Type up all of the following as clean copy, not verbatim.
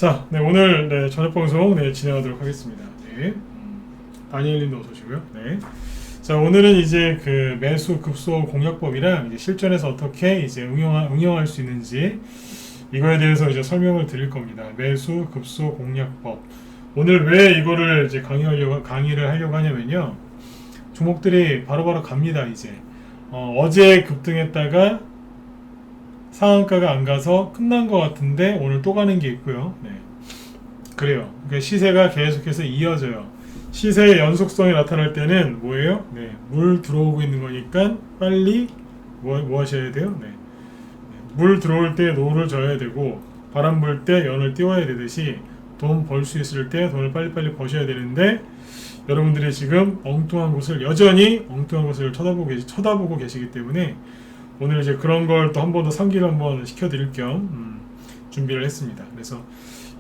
자, 네, 오늘 네, 저녁 방송 네, 진행하도록 하겠습니다. 네. 다니엘님도 어서 오시고요. 네. 자, 오늘은 이제 그 매수 급소 공략법이랑 이제 실전에서 어떻게 이제 응용할 수 있는지 이거에 대해서 이제 설명을 드릴 겁니다. 매수 급소 공략법. 오늘 왜 이거를 이제 강의를 하려고 하냐면요. 종목들이 바로바로 갑니다, 이제. 어제 급등했다가 상한가가 안 가서 끝난 것 같은데 오늘 또 가는 게 있고요. 네. 그래요. 그러니까 시세가 계속해서 이어져요. 시세의 연속성이 나타날 때는 뭐예요? 네. 물 들어오고 있는 거니까 빨리 뭐 하셔야 돼요? 네. 물 들어올 때 노를 져야 되고 바람 불 때 연을 띄워야 되듯이 돈 벌 수 있을 때 돈을 빨리빨리 버셔야 되는데 여러분들이 지금 여전히 엉뚱한 곳을 쳐다보고 계시기 때문에 오늘 이제 그런 걸 또 한 번 더 상기를 한번 시켜드릴 겸 준비를 했습니다. 그래서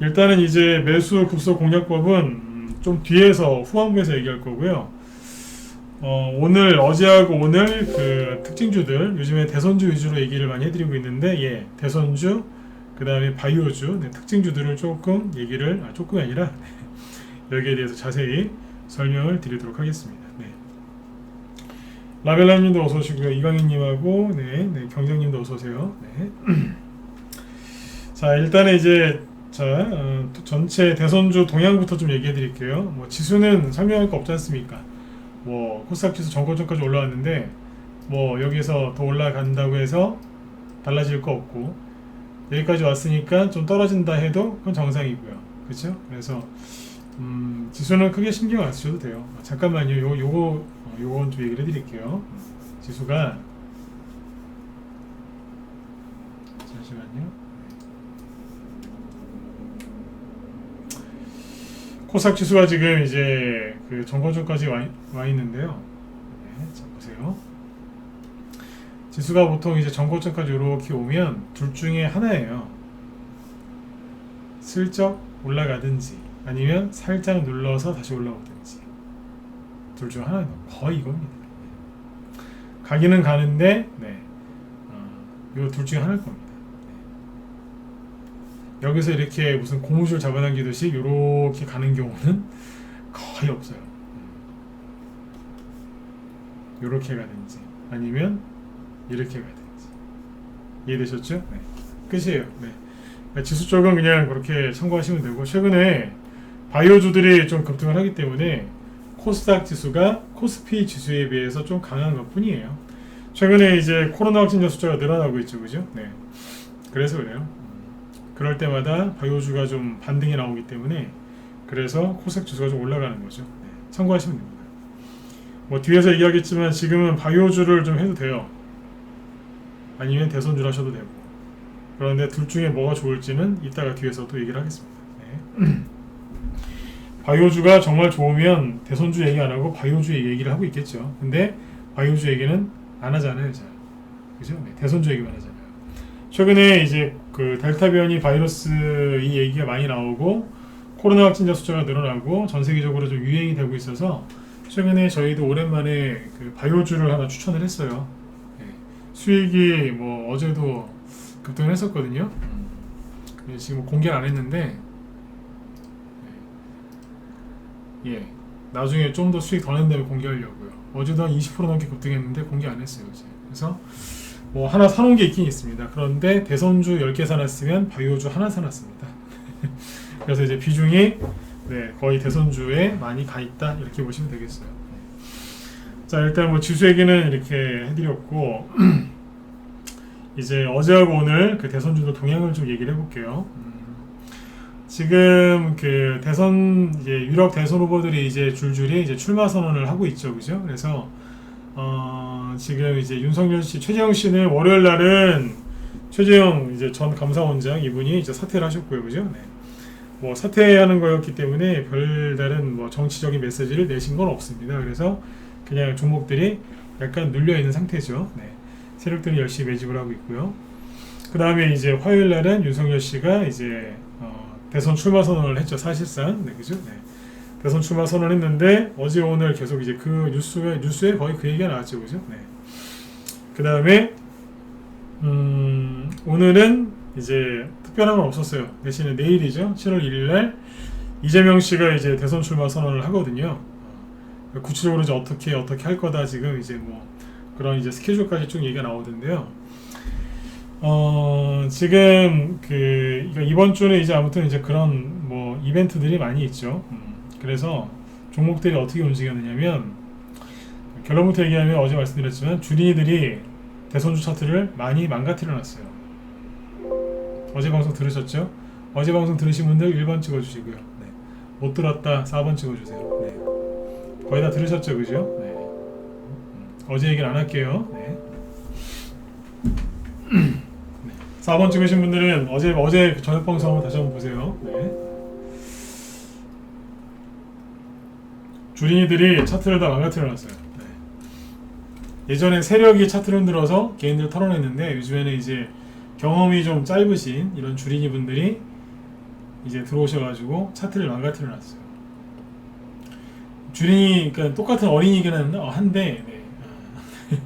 일단은 이제 매수 급소 공략법은 좀 뒤에서 후반부에서 얘기할 거고요. 어제하고 오늘 그 특징주들 요즘에 대선주 위주로 얘기를 많이 해드리고 있는데 대선주 그 다음에 바이오주 특징주들을 조금 조금이 아니라 여기에 대해서 자세히 설명을 드리도록 하겠습니다. 네. 라벨라님도 어서 오시고요. 이광희님하고 경장님도 어서 오세요. 네. 자, 일단은 이제 전체 대선주 동향부터 좀 얘기해 드릴게요. 뭐 지수는 설명할 거 없지 않습니까? 뭐 코스닥 지수 전고점까지 올라왔는데 뭐 여기서 더 올라간다고 해서 달라질 거 없고 여기까지 왔으니까 좀 떨어진다 해도 그건 정상이고요. 그렇죠? 그래서 지수는 크게 신경 안 쓰셔도 돼요. 잠깐만요. 요건 좀 얘기를 해드릴게요. 지수가 잠시만요. 코스닥 지수가 지금 이제 그 전고점까지 와 있는데요. 네, 자 보세요. 지수가 보통 이제 전고점까지 이렇게 오면 둘 중에 하나예요. 슬쩍 올라가든지 아니면 살짝 눌러서 다시 올라오든지 둘 중 하나는 거의 이겁니다. 가기는 가는데 요 둘 중에 하나일 겁니다. 여기서 이렇게 무슨 고무줄 잡아당기듯이 이렇게 가는 경우는 거의 없어요. 이렇게 가든지 아니면 이렇게 가든지 이해되셨죠? 네. 끝이에요. 네. 지수 쪽은 그냥 그렇게 참고하시면 되고 최근에 바이오주들이 좀 급등을 하기 때문에 코스닥 지수가 코스피 지수에 비해서 좀 강한 것 뿐이에요. 최근에 이제 코로나 확진자 숫자가 늘어나고 있죠, 그죠? 네. 그래서 그래요. 그럴 때마다 바이오주가 좀 반등이 나오기 때문에 그래서 코스닥 지수가 좀 올라가는 거죠. 네. 참고하시면 됩니다. 뭐 뒤에서 얘기하겠지만 지금은 바이오주를 좀 해도 돼요. 아니면 대선주를 하셔도 되고. 그런데 둘 중에 뭐가 좋을지는 이따가 뒤에서 또 얘기를 하겠습니다. 네. 바이오주가 정말 좋으면 대선주 얘기 안 하고 바이오주 얘기를 하고 있겠죠. 근데 바이오주 얘기는 안 하잖아요, 잘. 그죠? 네, 대선주 얘기만 하잖아요. 최근에 이제 그 델타 변이 바이러스 이 얘기가 많이 나오고 코로나 확진자 숫자가 늘어나고 전 세계적으로 좀 유행이 되고 있어서 최근에 저희도 오랜만에 그 바이오주를 하나 추천을 했어요. 네. 수익이 뭐 어제도 급등을 했었거든요. 지금 공개를 안 했는데 나중에 좀 더 수익 더 낸 다음에 공개하려고요. 어제도 한 20% 넘게 급등했는데 공개 안 했어요, 이제. 그래서 뭐 하나 사놓은 게 있긴 있습니다. 그런데 대선주 10개 사놨으면 바이오주 하나 사놨습니다. 그래서 이제 비중이 거의 대선주에 많이 가 있다 이렇게 보시면 되겠어요. 자, 일단 뭐 지수 얘기는 이렇게 해드렸고 이제 어제하고 오늘 그 대선주도 동향을 좀 얘기를 해볼게요. 지금 그 대선 이제 유력 대선 후보들이 이제 줄줄이 이제 출마 선언을 하고 있죠, 그죠? 그래서 지금 이제 윤석열 씨, 최재형 씨는 월요일 날은 최재형 이제 전 감사원장 이분이 이제 사퇴를 하셨고요, 그죠? 네. 뭐 사퇴하는 거였기 때문에 별다른 뭐 정치적인 메시지를 내신 건 없습니다. 그래서 그냥 종목들이 약간 눌려 있는 상태죠. 네. 세력들이 열심히 매집을 하고 있고요. 그 다음에 이제 화요일 날은 윤석열 씨가 이제 대선 출마 선언을 했죠, 사실상. 네, 그죠? 네. 대선 출마 선언했는데 어제 오늘 계속 이제 그 뉴스에 거의 그 얘기가 나왔죠, 그죠? 네. 그 다음에 오늘은 이제 특별한 건 없었어요. 대신에 내일이죠. 7월 1일 날 이재명 씨가 이제 대선 출마 선언을 하거든요. 구체적으로 이제 어떻게 할 거다 지금 이제 뭐 그런 이제 스케줄까지 쭉 얘기가 나오던데요. 지금 이번 주는 이제 아무튼 이제 그런 뭐 이벤트들이 많이 있죠. 그래서 종목들이 어떻게 움직였느냐면 결론부터 얘기하면 어제 말씀드렸지만 주린이들이 대선주 차트를 많이 망가뜨려 놨어요. 어제 방송 들으셨죠? 어제 방송 들으신 분들 1번 찍어주시고요. 네. 못 들었다 4번 찍어주세요. 네. 거의 다 들으셨죠, 그죠? 네. 어제 얘기를 안 할게요. 네. 4번 찍으신 분들은 어제 저녁 방송 한번 다시 한번 보세요. 네. 주린이들이 차트를 다 망가뜨려 놨어요. 네. 예전에 세력이 차트를 흔들어서 개인들 털어냈는데 요즘에는 이제 경험이 좀 짧으신 이런 주린이 분들이 이제 들어오셔가지고 차트를 망가뜨려 놨어요. 주린이, 그러니까 똑같은 어린이기는 한데 네.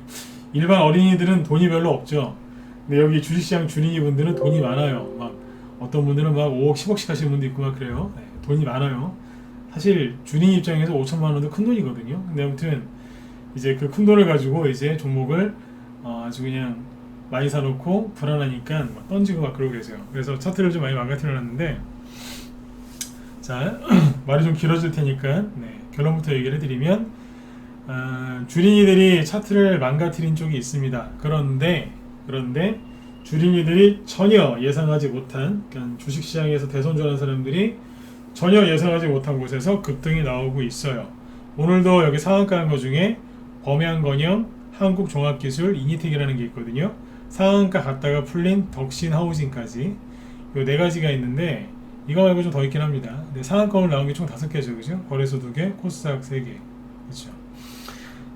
일반 어린이들은 돈이 별로 없죠. 근데 여기 주식시장 주린이 분들은 돈이 많아요. 막 어떤 분들은 막 5억, 10억씩 하시는 분도 있고 막 그래요. 네, 돈이 많아요. 사실 주린이 입장에서 5천만 원도 큰 돈이거든요. 근데 아무튼 이제 그 큰 돈을 가지고 이제 종목을 아주 그냥 많이 사놓고 불안하니까 막 던지고 막 그러고 계세요. 그래서 차트를 좀 많이 망가뜨려놨는데, 자 말이 좀 길어질 테니까 네, 결론부터 얘기를 해드리면 주린이들이 차트를 망가뜨린 쪽이 있습니다. 그런데 주린이들이 전혀 예상하지 못한, 그러니까 주식시장에서 대선주하는 사람들이 전혀 예상하지 못한 곳에서 급등이 나오고 있어요. 오늘도 여기 상한가 한 거 중에 범양건영, 한국종합기술, 이니텍이라는 게 있거든요. 상한가 갔다가 풀린 덕신하우징까지 이 네 가지가 있는데 이거 말고 좀 더 있긴 합니다. 근데 상한가 오늘 나온 게 총 5개죠, 그죠? 거래소 2개, 코스닥 3개, 그렇죠.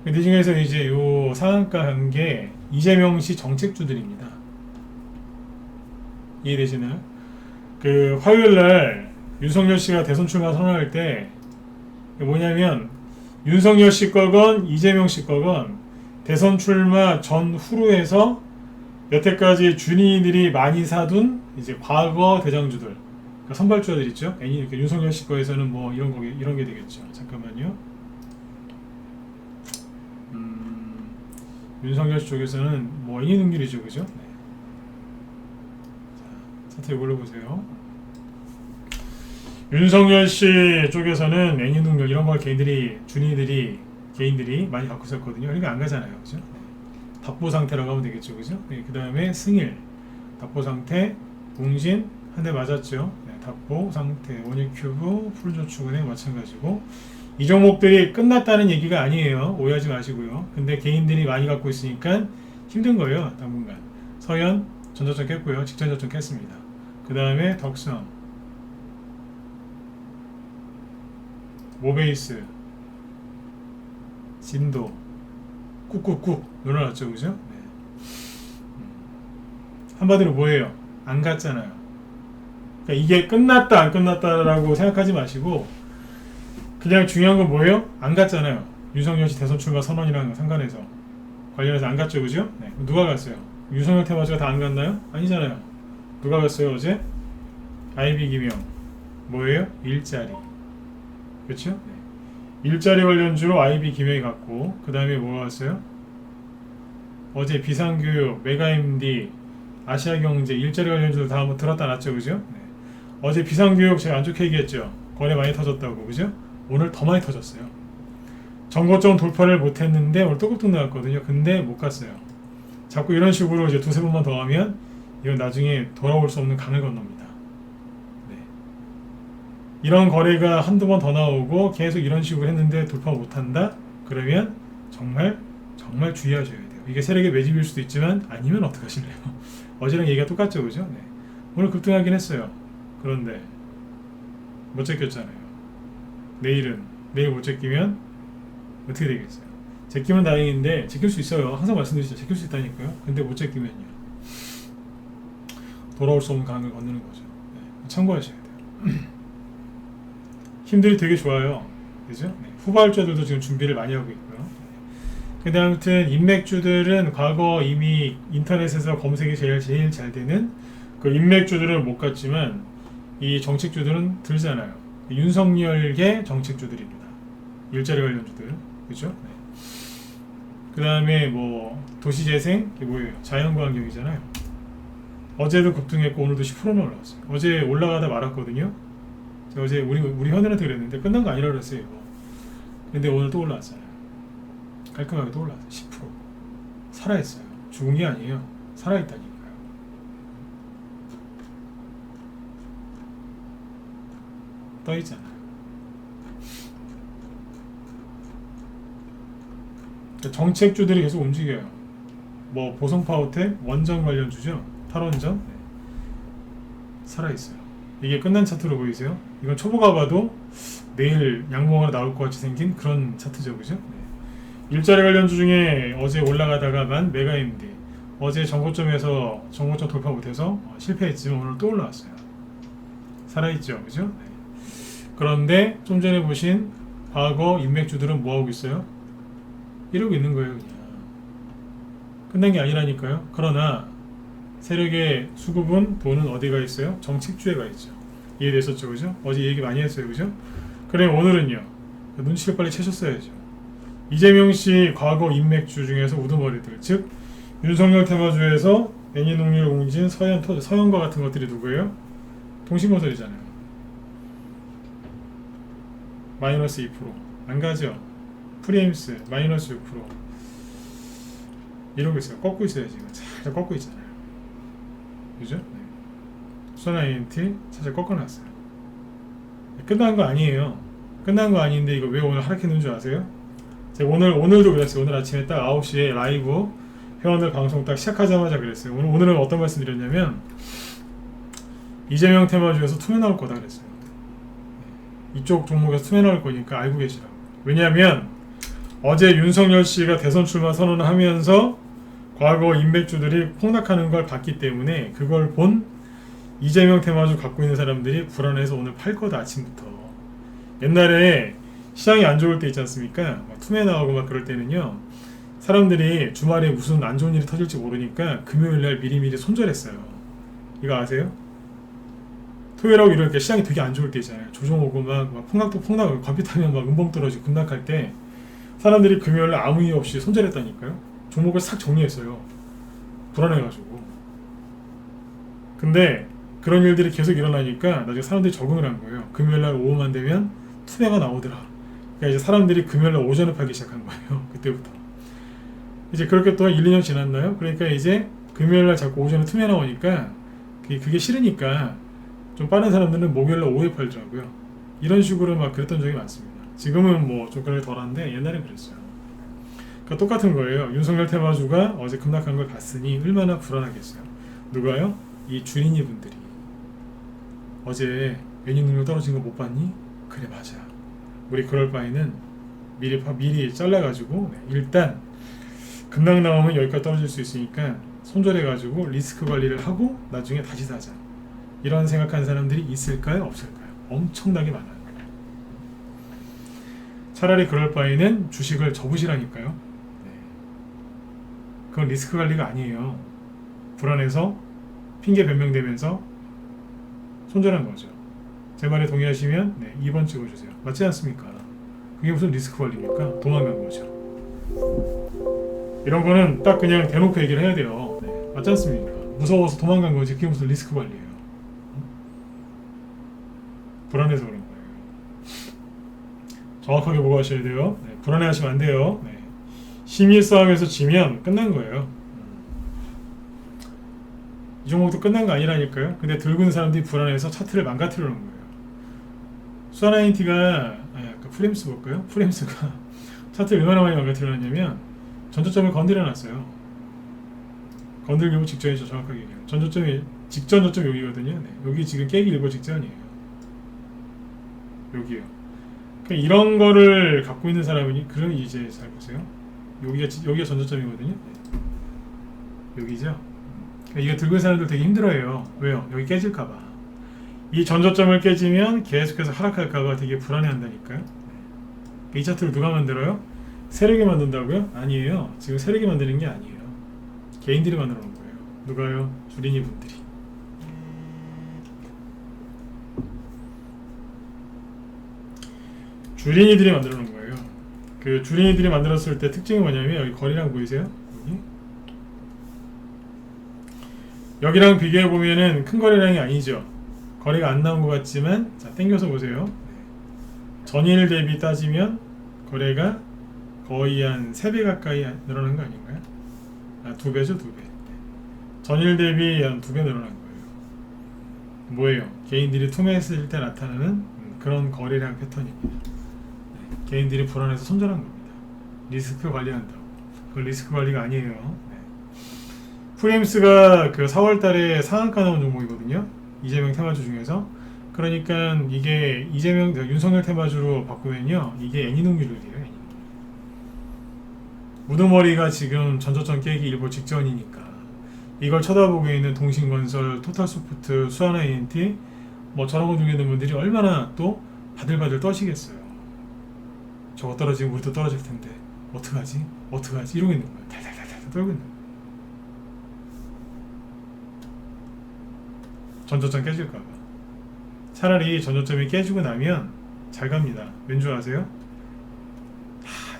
그 중에서 이제 요 상한가 한 게 이재명시 정책주들입니다. 이해되시나요? 그 화요일날 윤석열 씨가 대선 출마 선언할 때 뭐냐면 윤석열 씨 거건 이재명 씨 거건 대선 출마 전후로 해서 여태까지 주린이들이 많이 사둔 이제 과거 대장주들, 그러니까 선발주들 있죠. 윤석열 씨 거에서는 뭐 이런 게 되겠죠. 잠깐만요. 윤석열 씨 쪽에서는 뭐 애니능률이죠, 그죠? 네. 자, 차트 이걸로 보세요. 윤석열 씨 쪽에서는 애니능률 이런 걸 개인들이 많이 갖고 있었거든요. 그러니까 안 가잖아요, 그죠? 네. 답보 상태라고 하면 되겠죠, 그죠? 네, 그 다음에 승일, 답보 상태, 웅진 한 대 맞았죠. 네, 답보 상태, 원유큐브, 풀저축은행 마찬가지고. 이 종목들이 끝났다는 얘기가 아니에요. 오해하지 마시고요. 근데 개인들이 많이 갖고 있으니까 힘든 거예요. 당분간. 서현 전저점 깼고요. 직전 저점 깼습니다. 그 다음에 덕성, 모베이스, 진도 꾹꾹꾹 늘어났죠, 그죠? 네. 한마디로 뭐예요? 안 갔잖아요. 그러니까 이게 끝났다 안 끝났다라고 생각하지 마시고 그냥 중요한 건 뭐예요? 안 갔잖아요. 윤석열 씨 대선 출마 선언이랑 상관해서 관련해서 안 갔죠, 그죠? 네. 누가 갔어요? 윤석열 테마주가 다 안 갔나요? 아니잖아요. 누가 갔어요 어제? 아이비 김영. 뭐예요? 일자리. 그렇죠? 네. 일자리 관련주로 아이비 김영이 갔고, 그 다음에 뭐가 왔어요? 어제 비상교육, 메가MD, 아시아경제, 일자리 관련주도 다 한번 들었다 놨죠, 그죠? 네. 어제 비상교육 제가 안 좋게 얘기했죠. 거래 많이 터졌다고, 그죠? 오늘 더 많이 터졌어요. 전고점 돌파를 못했는데 오늘 뚜껑 나왔거든요. 근데 못 갔어요. 자꾸 이런 식으로 이제 두세 번만 더 하면 이건 나중에 돌아올 수 없는 강을 건넙니다. 네. 이런 거래가 한두 번 더 나오고 계속 이런 식으로 했는데 돌파 못한다? 그러면 정말 주의하셔야 돼요. 이게 세력의 매집일 수도 있지만 아니면 어떡하실래요? 어제랑 얘기가 똑같죠, 그죠? 네. 오늘 급등하긴 했어요. 그런데 못 제꼈잖아요. 내일 못 제끼면 어떻게 되겠어요? 제끼면 다행인데 제낄 수 있어요. 항상 말씀드리죠. 제낄 수 있다니까요. 근데 못 제끼면요, 돌아올 수 없는 강을 건너는 거죠. 네. 참고하셔야 돼요. 힘들이 되게 좋아요, 그죠? 네. 후발주들도 지금 준비를 많이 하고 있고요. 네. 근데 아무튼 인맥주들은 과거 이미 인터넷에서 검색이 제일 잘 되는 그 인맥주들은 못 갔지만 이 정책주들은 들잖아요. 윤석열계 정책주들입니다. 일자리 관련주들, 그렇죠? 네. 그 다음에 뭐 도시재생, 이게 뭐예요? 자연환경이잖아요. 어제도 급등했고 오늘도 10%나 올라왔어요. 어제 올라가다 말았거든요. 제가 어제 우리 현우한테 그랬는데 끝난 거 아니라 그랬어요. 이거. 근데 오늘 또 올라왔잖아요. 깔끔하게 또 올라왔어요. 10%. 살아있어요. 죽은 게 아니에요. 살아있다니까요. 떠있잖아요. 정책주들이 계속 움직여요. 뭐 보성파워텍 원전 관련주죠. 탈원전. 네. 살아있어요. 이게 끝난 차트로 보이세요? 이건 초보가 봐도 내일 양봉으로 나올 것 같이 생긴 그런 차트죠, 그죠? 네. 일자리 관련주 중에 어제 올라가다가만 메가임디 어제 정고점에서 정고점 돌파 못해서 실패했지만 오늘 또 올라왔어요. 살아있죠, 그죠? 네. 그런데 좀 전에 보신 과거 인맥주들은 뭐하고 있어요? 이러고 있는 거예요, 그냥. 끝난 게 아니라니까요. 그러나 세력의 수급은 돈은 어디가 있어요? 정책주에 가 있죠. 이해됐었죠, 그죠? 어제 얘기 많이 했어요, 그죠? 그래 오늘은요. 눈치를 빨리 채셨어야죠. 이재명 씨 과거 인맥주 중에서 우두머리들, 즉 윤석열 테마주에서 애니농률 웅진 서현과 같은 것들이 누구예요? 동신건설이잖아요. 마이너스 2%안 가죠. 프리임스 마이너스 6% 이러고 있어요. 꺾고 있어요. 지금 살짝 꺾고 있잖아요. 그죠? 네. 수나 ANT 살짝 꺾어놨어요. 끝난 거 아니에요. 끝난 거 아닌데 이거 왜 오늘 하락했는 줄 아세요? 제가 오늘도 그랬어요. 오늘 아침에 딱 9시에 라이브 회원들 방송 딱 시작하자마자 그랬어요. 오늘은 어떤 말씀 드렸냐면 이재명 테마주에서 투매 나올 거다 그랬어요. 이쪽 종목에서 투매 나올 거니까 알고 계시라고. 왜냐하면 어제 윤석열 씨가 대선 출마 선언을 하면서 과거 인맥주들이 폭락하는 걸 봤기 때문에 그걸 본 이재명 테마주 갖고 있는 사람들이 불안해서 오늘 팔 거다 아침부터. 옛날에 시장이 안 좋을 때 있지 않습니까? 막 투매 나오고 막 그럴 때는요. 사람들이 주말에 무슨 안 좋은 일이 터질지 모르니까 금요일날 미리미리 손절했어요. 이거 아세요? 토요일하고 이렇게 시장이 되게 안 좋을 때 있잖아요. 조정 오고 막 폭락 컴퓨터면 막 음봉 떨어지고 급락할 때 사람들이 금요일날 아무 이유 없이 손절했다니까요. 종목을 싹 정리했어요. 불안해가지고. 근데 그런 일들이 계속 일어나니까 나중에 사람들이 적응을 한 거예요. 금요일날 오후만 되면 투매가 나오더라. 그러니까 이제 사람들이 금요일날 오전에 팔기 시작한 거예요. 그때부터. 이제 그렇게 또 1, 2년 지났나요? 그러니까 이제 금요일날 자꾸 오전에 투매 나오니까 그게 싫으니까 좀 빠른 사람들은 목요일날 오후에 팔더라고요. 이런 식으로 막 그랬던 적이 많습니다. 지금은 뭐 좀 그렇게 덜한데 옛날엔 그랬어요. 그러니까 똑같은 거예요. 윤석열 테마주가 어제 급락한 걸 봤으니 얼마나 불안하겠어요. 누가요? 이 주린이 분들이 어제 애니능력 떨어진 거 못 봤니? 그래 맞아. 우리 그럴 바에는 미리 잘라가지고 일단 급락 나오면 여기까지 떨어질 수 있으니까 손절해가지고 리스크 관리를 하고 나중에 다시 사자. 이런 생각하는 사람들이 있을까요? 없을까요? 엄청나게 많아요. 차라리 그럴 바에는 주식을 접으시라니까요. 네. 그건 리스크 관리가 아니에요. 불안해서 핑계 변명되면서 손절한 거죠. 제 말에 동의하시면 2번 찍어주세요. 맞지 않습니까? 그게 무슨 리스크 관리입니까? 도망간 거죠. 이런 거는 딱 그냥 대놓고 얘기를 해야 돼요. 네. 맞지 않습니까? 무서워서 도망간 거지 그게 무슨 리스크 관리예요. 불안해서 그런 거예요. 정확하게 보고 하셔야 돼요. 네. 불안해하시면 안 돼요. 네. 심리 싸움에서 지면 끝난 거예요. 이 종목도 끝난 거 아니라니까요. 근데 들고 있는 사람들이 불안해서 차트를 망가뜨리는 거예요. 수아나인티가 아까 프레임스 볼까요? 프레임스가 차트를 얼마나 많이 망가뜨려놨냐면 전저점을 건드려놨어요. 건들기 직전이죠. 정확하게 얘기하면 전저점이 직전 저점 여기거든요. 네. 여기 지금 깨기 일보 직전이에요. 여기요. 그러니까 이런 거를 갖고 있는 사람이 그럼 이제 잘 보세요. 여기가 전저점이거든요. 네. 여기죠. 그러니까 이거 들고 있는 사람들 되게 힘들어해요. 왜요? 여기 깨질까봐. 이 전저점을 깨지면 계속해서 하락할까봐 되게 불안해한다니까요. 네. 이 차트를 누가 만들어요? 세력이 만든다고요? 아니에요. 지금 세력이 만드는 게 아니에요. 개인들이 만들어 놓은 거예요. 누가요? 주린이 분들이. 줄리니들이 만들어 놓은 거예요. 그 줄리니들이 만들었을 때 특징이 뭐냐면 여기 거리랑 보이세요? 여기랑 비교해 보면은 큰 거리량이 아니죠. 거리가 안 나온 것 같지만 자 당겨서 보세요. 전일 대비 따지면 거래가 거의 한 3배 가까이 늘어난 거 아닌가요? 아, 2배죠, 2배. 전일 대비 한 2배 늘어난 거예요. 뭐예요? 개인들이 투매했을 때 나타나는 그런 거래량 패턴입니다. 개인들이 불안해서 손절한 겁니다. 리스크 관리한다고. 그 리스크 관리가 아니에요. 프레임스가 그 4월달에 상한가 나온 종목이거든요. 이재명 테마주 중에서. 그러니까 이게 이재명 윤석열 테마주로 바꾸면요, 이게 애니농률이에요. 우두머리가 지금 전저점 깨기 일보 직전이니까 이걸 쳐다보고 있는 동신건설, 토탈소프트, 수하나ENT 뭐 저런 거 중에 있는 분들이 얼마나 또 바들바들 떠시겠어요. 저거 떨어지면 우리도 떨어질 텐데 어떡하지? 어떡하지? 이러고 있는 거예요. 달달달달 떨고 있는 거예요. 전저점 깨질까봐. 차라리 전저점이 깨지고 나면 잘 갑니다. 왠 줄 아세요?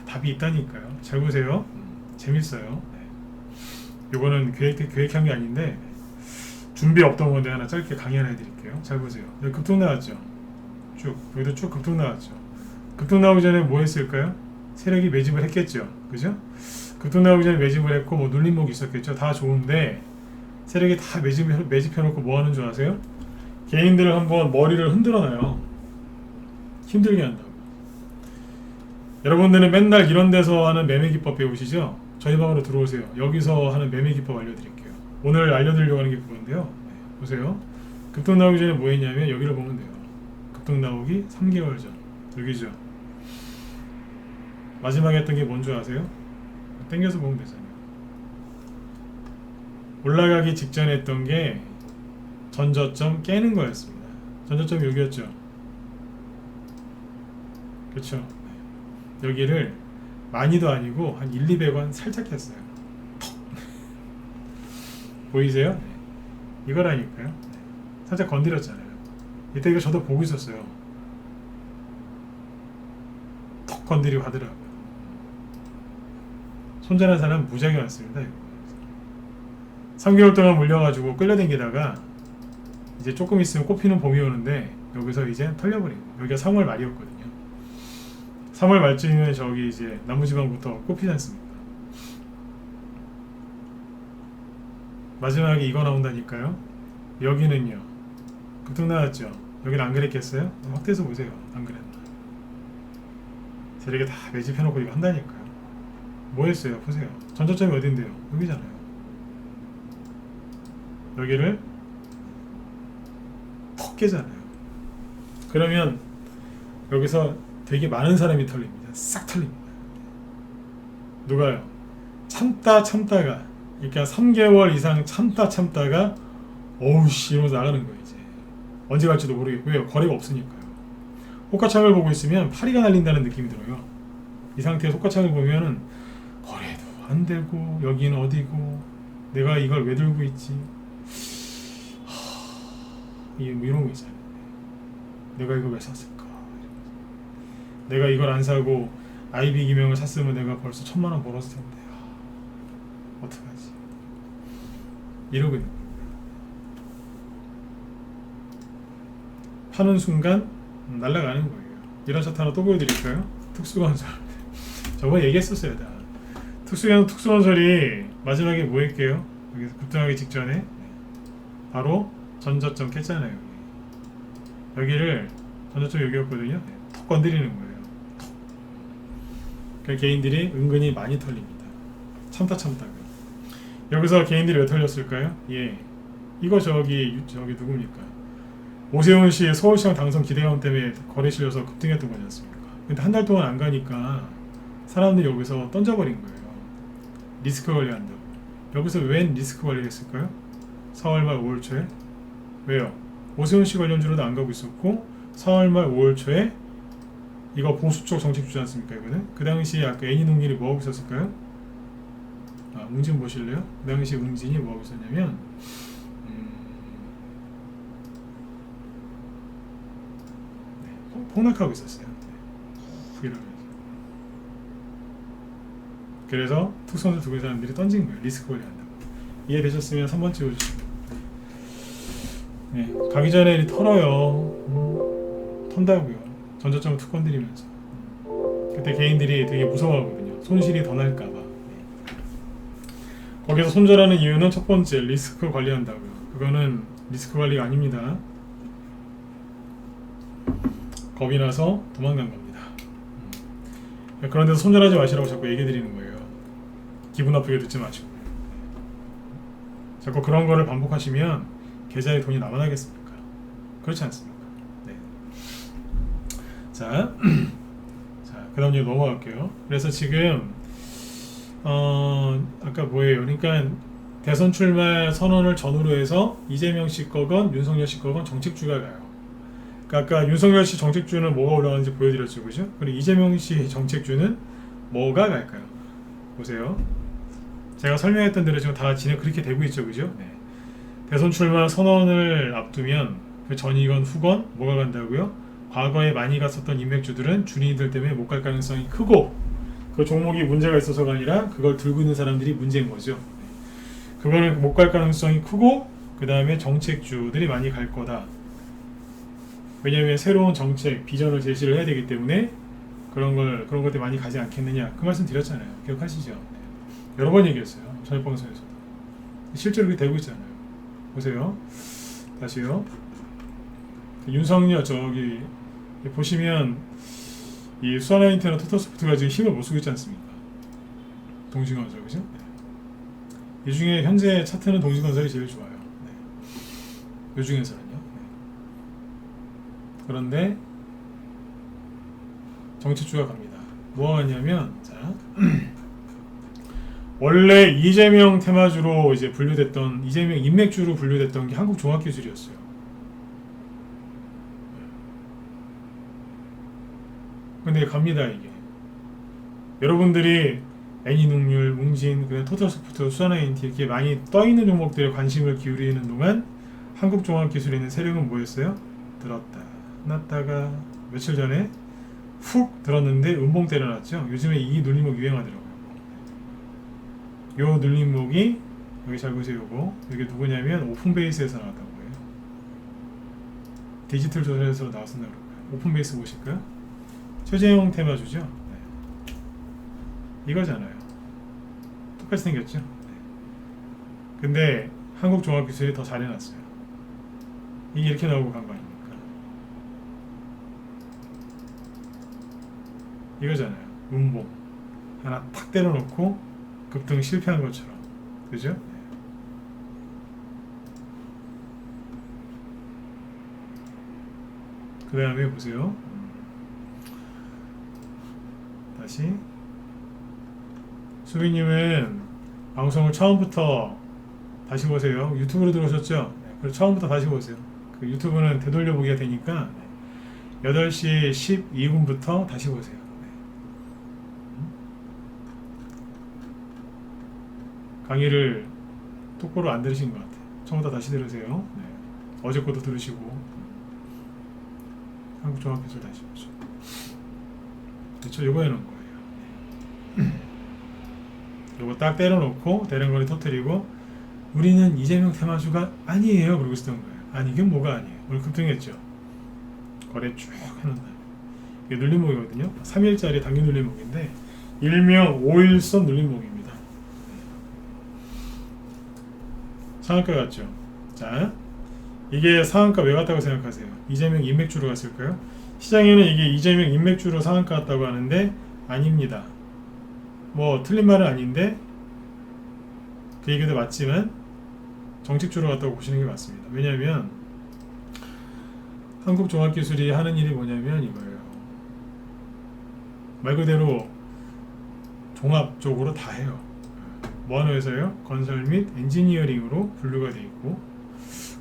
답이 있다니까요. 잘 보세요. 재밌어요. 요거는 계획한 게 아닌데 준비 없던 건데 하나 짧게 강의 하나 해드릴게요. 잘 보세요. 여기 급등 나왔죠. 쭉 여기도 쭉 급등 나왔죠. 급등 나오기 전에 뭐 했을까요? 세력이 매집을 했겠죠. 그죠? 급등 나오기 전에 매집을 했고 뭐 눌림목이 있었겠죠. 다 좋은데 세력이 다 매집해놓고 뭐 하는 줄 아세요? 개인들을 한번 머리를 흔들어놔요. 힘들게 한다고. 여러분들은 맨날 이런 데서 하는 매매 기법 배우시죠? 저희 방으로 들어오세요. 여기서 하는 매매 기법 알려드릴게요. 오늘 알려드리려고 하는 게 그건데요. 보세요. 급등 나오기 전에 뭐 했냐면 여기를 보면 돼요. 급등 나오기 3개월 전. 여기죠. 마지막에 했던 게 뭔 줄 아세요? 땡겨서 보면 되잖아요. 올라가기 직전에 했던 게 전저점 깨는 거였습니다. 전저점이 여기였죠. 그렇죠. 여기를 많이도 아니고 한 1, 200원 살짝 했어요. 보이세요? 이거라니까요. 살짝 건드렸잖아요. 이때 이거 저도 보고 있었어요. 턱 건드리고 하더라고요. 손절한 사람 무지하게 많습니다. 이거. 3개월 동안 물려가지고 끌려다니다가 이제 조금 있으면 꽃피는 봄이 오는데 여기서 이제 털려버리고, 여기가 3월 말이었거든요. 3월 말쯤이면 저기 이제 남부지방부터 꽃피지 않습니까? 마지막에 이거 나온다니까요. 여기는요 급등 나왔죠. 여기는 안 그랬겠어요? 확대해서 보세요. 안 그랬나. 저렇게 다 매집해놓고 이거 한다니까요. 뭐 했어요? 보세요. 전저점이 어딘데요? 여기잖아요. 여기를 턱 깨잖아요. 그러면 여기서 되게 많은 사람이 털립니다. 싹 털립니다. 누가요? 참다가 그러니까 3개월 이상 참다가 어우씨 이러면서 나가는 거예요. 이제 언제 갈지도 모르겠고. 왜요? 거래가 없으니까요. 호가창을 보고 있으면 파리가 날린다는 느낌이 들어요. 이 상태에서 호가창을 보면은 거래도 안 되고 여기는 어디고 내가 이걸 왜 들고 있지? 이런 거 있잖아요. 내가 이걸 왜 샀을까? 내가 이걸 안 사고 IB 기명을 샀으면 내가 벌써 1000만원 벌었을 텐데 어떡하지? 이러고 있는 거예요. 파는 순간 날아가는 거예요. 이런 차트 하나 또 보여드릴까요? 특수건설. 저번에 얘기했었어요. 다. 특수건설이 마지막에 뭐 할게요? 여기서 급등하기 직전에 바로 전저점 깼잖아요. 여기를 전저점 여기였거든요. 턱 건드리는 거예요. 그러니까 개인들이 은근히 많이 털립니다. 참다가 여기서 개인들이 왜 털렸을까요? 예, 이거 저기 누굽니까? 오세훈 씨 서울시장 당선 기대감 때문에 거래 실려서 급등했던 거지 않습니까? 근데 한 달 동안 안 가니까 사람들이 여기서 던져버린 거예요. 리스크 관리한다고. 여기서 웬 리스크 관리를 했을까요? 4월 말 5월 초에. 왜요? 오세훈 씨 관련주로도 안 가고 있었고 4월 말 5월 초에 이거 보수 쪽 정책 주지 않습니까? 이거는 그 당시에 아까 애니농일이 뭐 하고 있었을까요? 웅진 보실래요? 그 당시 웅진이 뭐 하고 있었냐면 폭락하고 있었어요. 이러면서. 그래서 특수선수 두개 사람들이 던진 거예요. 리스크 관리한다고. 이해되셨으면 3번째 해주시면. 네, 가기 전에 털어요. 턴다고요. 전저점을 툭 건드리면서. 그때 개인들이 되게 무서워하거든요. 손실이 더 날까봐. 거기서 손절하는 이유는 첫 번째 리스크 관리한다고요. 그거는 리스크 관리가 아닙니다. 겁이 나서 도망간 겁니다. 그런 데서 손절하지 마시라고 자꾸 얘기 드리는 거예요. 기분 나쁘게 듣지 마시고. 자꾸 그런 거를 반복하시면 계좌에 돈이 남아나겠습니까? 그렇지 않습니까? 네. 자, 그 다음 이제 넘어갈게요. 그래서 지금 아까 뭐예요? 그러니까 대선 출마 선언을 전후로 해서 이재명 씨 거건 윤석열 씨 거건 정책주가 가요. 그러니까 아까 윤석열 씨 정책주는 뭐가 올라가는지 보여드렸죠, 그죠? 그리고 이재명 씨 정책주는 뭐가 갈까요? 보세요. 제가 설명했던 대로 지금 다 진행 그렇게 되고 있죠, 그죠? 네. 대선 출마 선언을 앞두면 그 전이건 후건 뭐가 간다고요? 과거에 많이 갔었던 인맥주들은 준이들 때문에 못 갈 가능성이 크고 그 종목이 문제가 있어서가 아니라 그걸 들고 있는 사람들이 문제인 거죠. 그거는 못 갈 가능성이 크고 그 다음에 정책주들이 많이 갈 거다. 왜냐하면 새로운 정책, 비전을 제시를 해야 되기 때문에 그런 것들 많이 가지 않겠느냐 그 말씀 드렸잖아요. 기억하시죠? 네. 여러 번 얘기했어요. 저녁 방송에서도. 실제로 그렇게 되고 있잖아요. 보세요. 다시요. 윤석열 저기 보시면 이 수아나인테나 토탈소프트가 지금 힘을 못 쓰고 있지 않습니까? 동신건설 그죠? 네. 이 중에 현재 차트는 동신건설이 제일 좋아요. 네. 이 중에서는요. 네. 그런데 정치주가 갑니다. 뭐가 왔냐면 자 원래 이재명 테마주로 이제 분류됐던 이재명 인맥주로 분류됐던 게 한국종합기술이었어요. 근데 갑니다 이게. 여러분들이 애니능률, 웅진, 그다음 토탈소프트, 수아나인티 이렇게 많이 떠있는 종목들에 관심을 기울이는 동안 한국종합기술에 있는 세력은 뭐였어요? 들었다 놨다가 며칠 전에 훅 들었는데 음봉 때려놨죠. 요즘에 이 눌림목 유행하더라고요. 요 눌림목이 여기 잘 보세요. 요거 이게 누구냐면 오픈베이스에서 나왔다고 해요. 디지털 조선에서 나왔었나 그럴까요? 오픈베이스 보실까요? 최재형 테마주죠. 네. 이거잖아요. 똑같이 생겼죠. 네. 근데 한국종합기술이 더 잘해놨어요. 이게 이렇게 나오고 간 거 아닙니까? 이거잖아요. 음봉 하나 탁 때려놓고 급등 실패한 것처럼, 그죠? 네. 그 다음에 보세요. 다시 수빈님은 방송을 처음부터 다시 보세요. 유튜브로 들어오셨죠? 네. 그리고 처음부터 다시 보세요. 그 유튜브는 되돌려보기가 되니까 8시 12분부터 다시 보세요. 강의를 똑바로 안 들으신 것 같아요. 처음부터 다시 들으세요. 네. 어제 것도 들으시고 한국종합기술 다시 보죠. 그렇죠? 요거 해놓은 거예요. 요거 딱 때려놓고 대량거래 터뜨리고 우리는 이재명 테마주가 아니에요 그러고 있었던 거예요. 아니 이게 뭐가 아니에요. 오늘 급등했죠. 거래 쭉 해놓는다. 이게 눌림목이거든요. 3일짜리 당일 눌림목인데 일명 5일선 눌림목입니다. 상한가 같죠. 자, 이게 상한가 왜 갔다고 생각하세요? 이재명 인맥주로 갔을까요? 시장에는 이게 이재명 인맥주로 상한가 갔다고 하는데 아닙니다. 뭐 틀린 말은 아닌데 그 얘기도 맞지만 정책주로 갔다고 보시는 게 맞습니다. 왜냐하면 한국종합기술이 하는 일이 뭐냐면 이거예요. 말 그대로 종합적으로 다 해요. 뭐 하는 회사예요? 건설 및 엔지니어링으로 분류가 되어 있고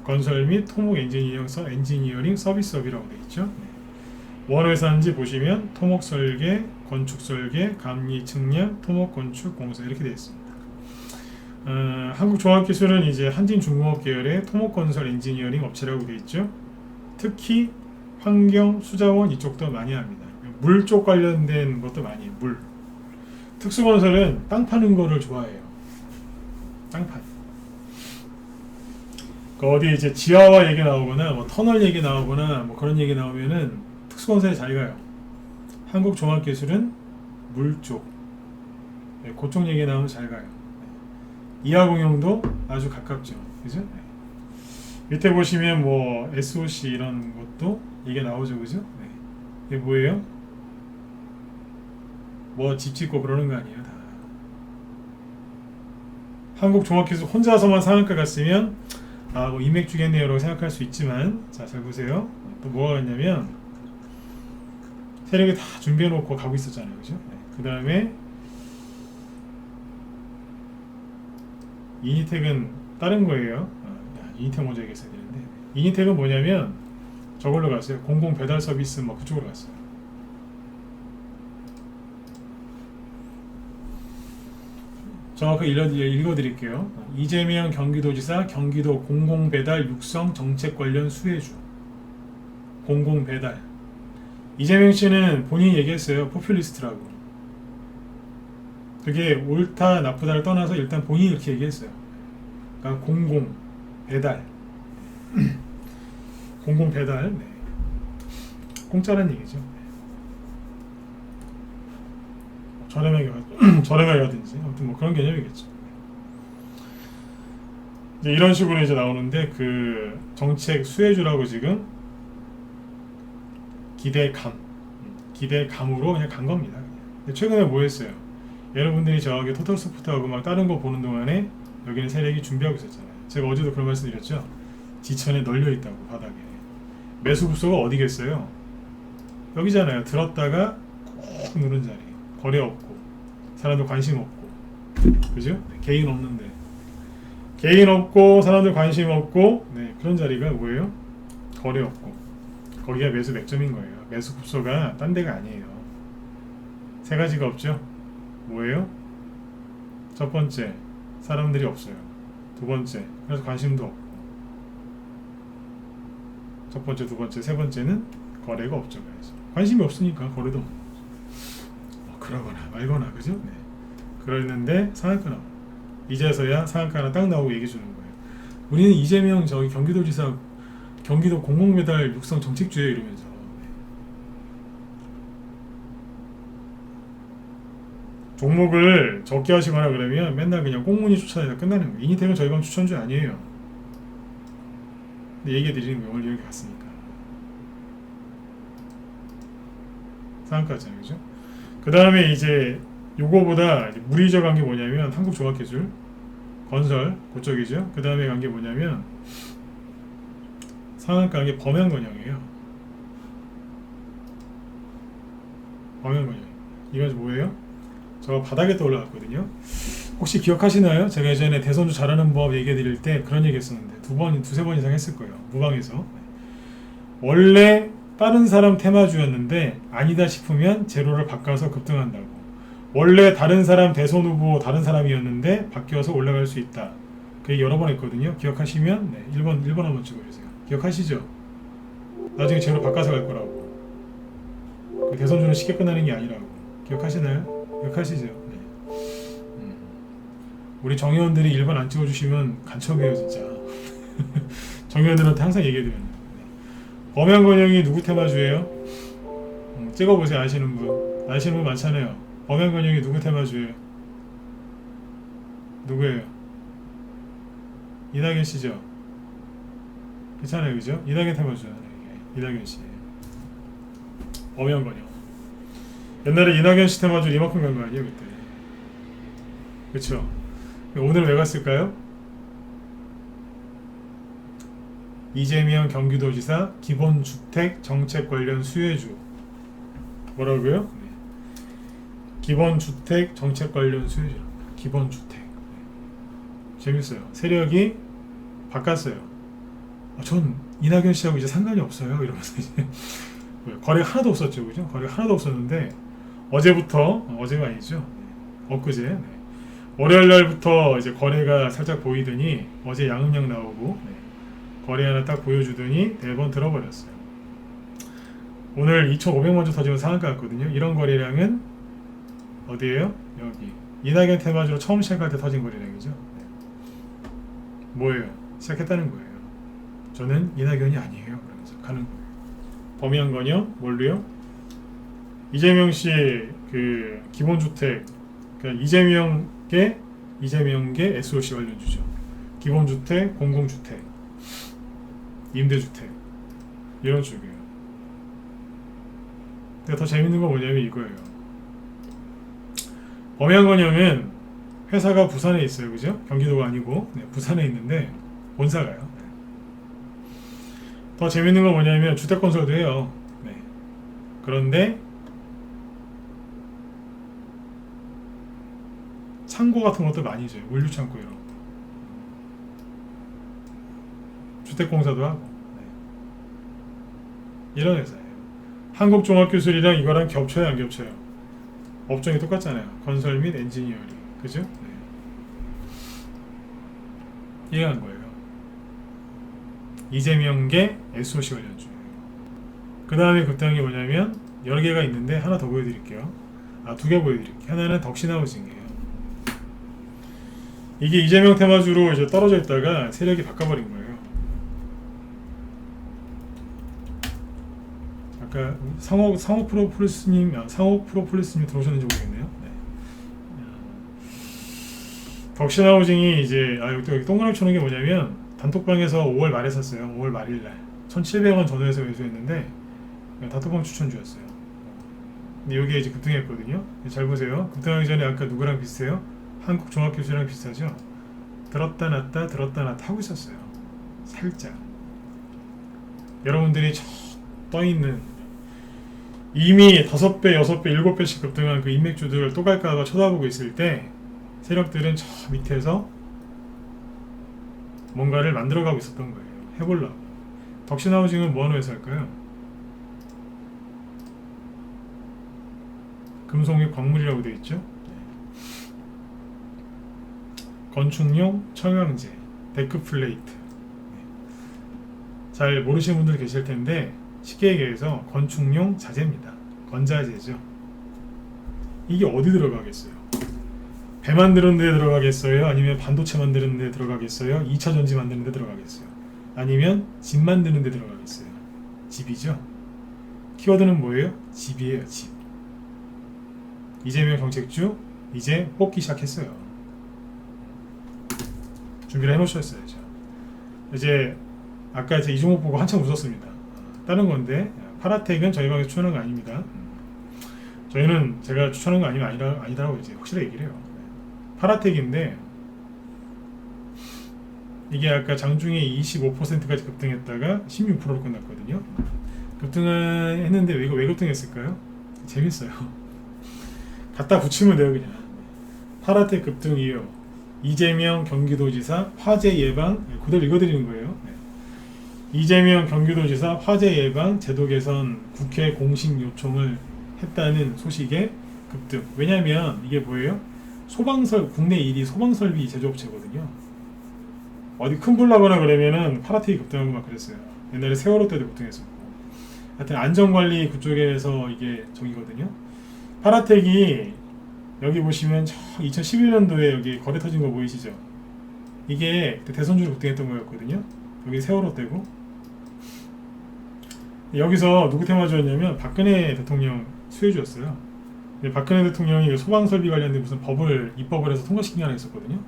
건설 및 토목 엔지니어링 서비스업이라고 되어 있죠. 네. 뭐 하는 회사인지 보시면 토목 설계, 건축 설계, 감리 측량, 토목 건축 공사 이렇게 되어 있습니다. 한국종합기술은 이제 한진중공업 계열의 토목 건설 엔지니어링 업체라고 되어 있죠. 특히 환경, 수자원 이쪽도 많이 합니다. 물 쪽 관련된 것도 많이 해요. 물. 특수건설은 땅 파는 거를 좋아해요. 땅 파. 그 어디 이제 지하화 얘기 나오거나 뭐 터널 얘기 나오거나 뭐 그런 얘기 나오면은 특수건설에 잘 가요. 한국종합기술은 물 쪽. 네, 그쪽 얘기 나오면 잘 가요. 네. 이하공용도 아주 가깝죠. 그죠? 네. 밑에 보시면 뭐 SOC 이런 것도 이게 나오죠. 그죠? 네. 이게 뭐예요? 뭐 집 짓고 그러는 거 아니에요. 다. 한국종합기술 혼자서만 상한가 갔으면 뭐 인맥 주겠네요 라고 생각할 수 있지만, 자, 잘 보세요. 또 뭐가 있냐면 세력이 다 준비해 놓고 가고 있었잖아요. 그죠? 네. 그 다음에 이니텍은 다른 거예요. 이니텍 먼저 얘기했어야 되는데, 이니텍은 뭐냐면 저걸로 갔어요. 공공 배달 서비스 뭐 그쪽으로 갔어요. 정확하게 읽어드릴게요. 이재명 경기도지사 경기도 공공배달 육성 정책 관련 수혜주. 공공배달. 이재명 씨는 본인이 얘기했어요. 포퓰리스트라고. 그게 옳다 나쁘다를 떠나서 일단 본인이 이렇게 얘기했어요. 그러니까 공공배달. 공공배달. 네. 공짜란 얘기죠. 저렴하게라든지 아무튼 뭐 그런 개념이겠죠. 이제 이런 식으로 이제 나오는데, 그 정책 수혜주라고 지금 기대감으로 그냥 간 겁니다. 근데 최근에 뭐 했어요? 여러분들이 저기 토탈스포트하고 막 다른 거 보는 동안에 여기는 세력이 준비하고 있었잖아요. 제가 어제도 그런 말씀 드렸죠. 지천에 널려 있다고, 바닥에. 매수 급소가 어디겠어요? 여기잖아요. 들었다가 꾹 누른 자리. 거래 없고 사람들 관심 없고, 그죠? 네, 개인 없는데, 개인 없고 사람들 관심 없고, 네, 그런 자리가 뭐예요? 거래 없고, 거기가 매수 맥점인 거예요. 매수 급소가 딴 데가 아니에요. 세 가지가 없죠. 뭐예요? 첫 번째, 사람들이 없어요. 두 번째, 그래서 관심도 없고. 첫 번째, 두 번째, 세 번째는 거래가 없죠. 그래서 관심이 없으니까 거래도 없고. 그러거나 말거나, 그죠? 네. 그랬는데 상한가 나오고, 이제서야 상한가 하나 딱 나오고 얘기해 주는 거예요. 우리는 이재명 저기 경기도지사 경기도 공공배달 육성 정책주에 이러면서, 네. 종목을 적게 하시거나 그러면 맨날 그냥 꽁무니 추천해서 끝나는 거예요. 이니텍은 저희 방 추천주 아니에요. 근데 얘기해 드리는 거예요. 오늘 여기 갔으니까. 상한가잖아요. 그죠? 그 다음에 이제 요거보다 이제 무리적 한 게 뭐냐면 한국종합기술 건설 그쪽이죠. 그 다음에 간 게 뭐냐면 상한가 한 게 범양건영이에요. 범양건영. 이건 뭐예요? 저 바닥에 또 올라갔거든요. 혹시 기억하시나요? 제가 예전에 대선주 잘하는 법 얘기해 드릴 때 그런 얘기 했었는데 두세 번 이상 했을 거예요. 무방에서. 원래 다른 사람 테마주였는데 아니다 싶으면 제로를 바꿔서 급등한다고. 원래 다른 사람 대선 후보 다른 사람이었는데 바뀌어서 올라갈 수 있다. 그 얘기 여러 번 했거든요. 기억하시면 네, 1번 한번 찍어주세요. 기억하시죠? 나중에 제로 바꿔서 갈 거라고. 그 대선주는 쉽게 끝나는 게 아니라고. 기억하시나요? 기억하시죠? 네. 우리 정의원들이 1번 안 찍어주시면 간첩이에요 진짜. 정의원들한테 항상 얘기해드려요. 범양건영이 누구 테마주예요? 찍어보세요. 아시는 분 많잖아요. 범양건영이 누구 테마주예요? 누구예요? 이낙연 씨죠? 괜찮아요. 그죠? 이낙연 테마주잖아요. 이낙연 씨. 범양건영. 옛날에 이낙연 씨 테마주 이만큼 간 거 아니에요? 그때. 그쵸? 오늘 왜 갔을까요? 이재명 경기도지사 기본주택 정책 관련 수혜주. 뭐라고요? 네. 기본주택 정책 관련 수혜주. 기본주택. 네. 재밌어요. 세력이 바꿨어요. 전 이낙연 씨하고 이제 상관이 없어요. 이러면서 이제 거래가 하나도 없었죠, 그죠? 거래가 하나도 없었는데 어제가 아니죠? 네. 엊그제. 네. 월요일 날부터 이제 거래가 살짝 보이더니 어제 양음양 나오고. 네. 거래 하나 딱 보여주더니 대번 들어버렸어요. 오늘 2,500만 주 터지면 상한가 같거든요. 이런 거래량은 어디에요? 여기. 이낙연 테마주로 처음 시작할 때 터진 거래량이죠. 네. 뭐예요? 시작했다는 거예요. 저는 이낙연이 아니에요. 그러면서 가는 거예요. 범위한건요? 뭘로요? 이재명 씨 그 기본주택, 그러니까 이재명계 SOC 관련주죠. 기본주택, 공공주택, 임대주택 이런 쪽이에요. 근데 더 재밌는 건 뭐냐면 이거예요. 범양건영은 회사가 부산에 있어요, 그죠? 경기도가 아니고 네, 부산에 있는데 본사가요. 네. 더 재밌는 건 뭐냐면 주택건설도 해요. 네. 그런데 창고 같은 것도 많이 줘요. 물류창고 이런 거. 주택공사도 하고 네. 이런 회사예요. 한국종합기술이랑 이거랑 겹쳐요, 안 겹쳐요? 업종이 똑같잖아요. 건설 및 엔지니어링, 그죠? 네. 이해한 거예요. 이재명계 SOC 관련주. 그 다음에 급등이 뭐냐면 여러 개가 있는데 하나 더 보여드릴게요. 두 개 보여드릴게요. 하나는 덕신하우징이에요. 이게 이재명 테마주로 이제 떨어져 있다가 세력이 바꿔버린 거예요. 아까 상호 프로폴리스님 들어오셨는지 모르겠네요. 네. 덕신하우징이 이제 여기 동그라미 쳐놓은 게 뭐냐면 단톡방에서 5월 말에 샀어요. 5월 말일날 1,700원 전후에서 매수했는데 단톡방 추천주였어요. 근데 여기에 이제 급등했거든요. 잘 보세요. 급등하기 전에 아까 누구랑 비슷해요? 한국종합기술이랑 비슷하죠. 들었다 놨다 하고 있었어요. 살짝. 여러분들이 떠있는 이미 5배, 6배, 7배씩 급등한 그 인맥주들을 또 갈까 쳐다보고 있을 때 세력들은 저 밑에서 뭔가를 만들어가고 있었던 거예요. 해보려고. 덕신하우징은 뭐하는 회사일까요? 금속및 광물이라고 되어 있죠. 건축용 청량제, 데크플레이트. 잘 모르시는 분들 계실 텐데 쉽게 얘기해서 건축용 자재입니다. 건자재죠. 이게 어디 들어가겠어요? 배 만드는 데 들어가겠어요? 아니면 반도체 만드는 데 들어가겠어요? 2차 전지 만드는 데 들어가겠어요? 아니면 집 만드는 데 들어가겠어요? 집이죠. 키워드는 뭐예요? 집이에요. 집. 이재명 정책주 이제 뽑기 시작했어요. 준비를 해놓으셨어야죠. 이제 아까 이 종목 보고 한참 웃었습니다. 다른 건데 파라텍은 저희 방에서 추천한 거 아닙니다. 저희는 제가 추천한 거 아니다라고 이제 확실하게 얘기를 해요. 파라텍인데 이게 아까 장중에 25%까지 급등했다가 16%로 끝났거든요. 급등은 했는데 왜 급등했을까요? 재밌어요. 갖다 붙이면 돼요, 그냥. 파라텍 급등 이유. 이재명 경기도지사 화재 예방, 그대로 읽어드리는 거예요. 이재명 경기도지사 화재 예방 제도 개선 국회 공식 요청을 했다는 소식에 급등. 왜냐면 이게 뭐예요? 국내 1위 소방설비 제조업체거든요. 어디 큰 불 나거나 그러면은 파라텍이 급등하고 막 그랬어요. 옛날에 세월호 때도 급등했었고. 하여튼 안전관리 그쪽에서 이게 저기거든요. 파라텍이 여기 보시면 2011년도에 여기 거래 터진 거 보이시죠? 이게 대선주로 급등했던 거였거든요. 여기 세월호 때고. 여기서 누구 테마주였냐면 박근혜 대통령 수혜주였어요. 근데 박근혜 대통령이 소방설비 관련된 무슨 입법을 해서 통과시킨 게 하나 있었거든요.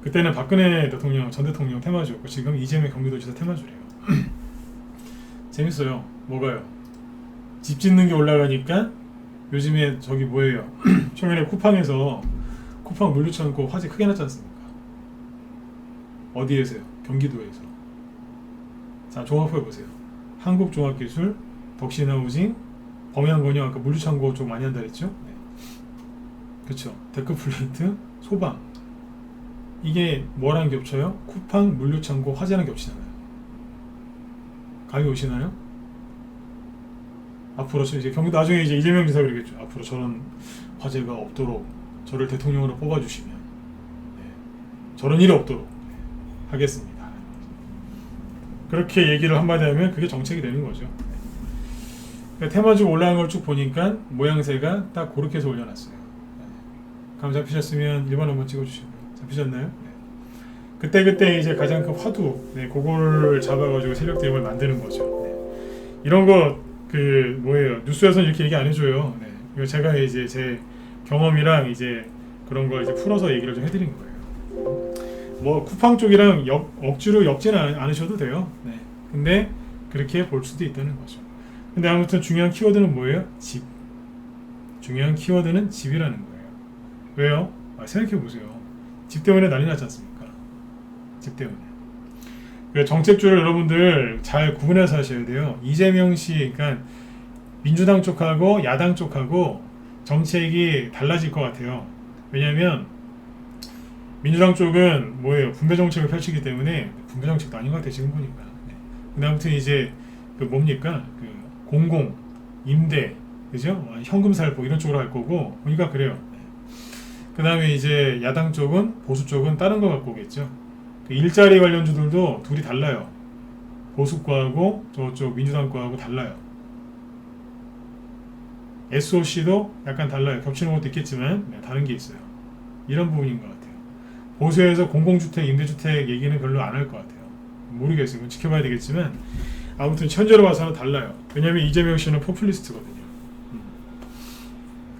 그때는 박근혜 대통령, 전 대통령 테마주였고 지금 이재명 경기도지사 테마주래요. 재밌어요. 뭐가요? 집 짓는 게 올라가니까 요즘에 저기 뭐예요? 최근에 쿠팡에서 쿠팡 물류창고 화재 크게 났지 않습니까? 어디에서요? 경기도에서. 자, 종합해보세요. 한국종합기술, 덕신하우징, 범양건영 아까 물류창고 쪽 많이 한다 그랬죠? 네. 그쵸. 데크플레이트, 소방. 이게 뭐랑 겹쳐요? 쿠팡, 물류창고, 화재랑 겹치잖아요. 감이 오시나요? 앞으로 이제 경기도 나중에 이제 이재명 지사 그러겠죠. 앞으로 저런 화재가 없도록 저를 대통령으로 뽑아주시면 저런 일이 없도록 하겠습니다. 그렇게 얘기를 한마디 하면 그게 정책이 되는 거죠. 그러니까 테마주가 올라간 걸 쭉 보니까 모양새가 딱 그렇게 해서 올려놨어요. 감 잡히셨으면 1번 한번 찍어주시고요. 잡히셨나요? 네. 그때 이제 가장 큰 화두, 네, 그거를 잡아가지고 세력 대응을 만드는 거죠. 네. 이런 거 그 뭐예요? 뉴스에서는 이렇게 얘기 안 해줘요. 네. 이거 제가 이제 제 경험이랑 이제 그런 걸 이제 풀어서 얘기를 좀 해드린 거예요. 뭐 쿠팡 쪽이랑 억지로 엮지는 않으셔도 돼요. 네. 근데 그렇게 볼 수도 있다는 거죠. 근데 아무튼 중요한 키워드는 뭐예요? 집. 중요한 키워드는 집이라는 거예요. 왜요? 생각해보세요. 집 때문에 난리 났지 않습니까? 집 때문에. 정책주를 여러분들 잘 구분해서 하셔야 돼요. 이재명 씨, 그러니까 민주당 쪽하고 야당 쪽하고 정책이 달라질 것 같아요. 왜냐하면 민주당 쪽은 뭐예요? 분배 정책을 펼치기 때문에 분배 정책도 아닌 것 같아요. 지금 보니까. 네. 근데 아무튼 이제 그 뭡니까? 그 공공, 임대, 그죠? 현금 살포 이런 쪽으로 할 거고, 보니까 그래요. 네. 그 다음에 이제 야당 쪽은 보수 쪽은 다른 거 갖고 오겠죠. 그 일자리 관련주들도 둘이 달라요. 보수과하고 저쪽 민주당과하고 달라요. SOC도 약간 달라요. 겹치는 것도 있겠지만 네, 다른 게 있어요. 이런 부분인 것 같아요. 보수에서 공공주택, 임대주택 얘기는 별로 안 할 것 같아요. 모르겠어요. 지켜봐야 되겠지만 아무튼 현재로 봐서는 달라요. 왜냐하면 이재명 씨는 포퓰리스트거든요.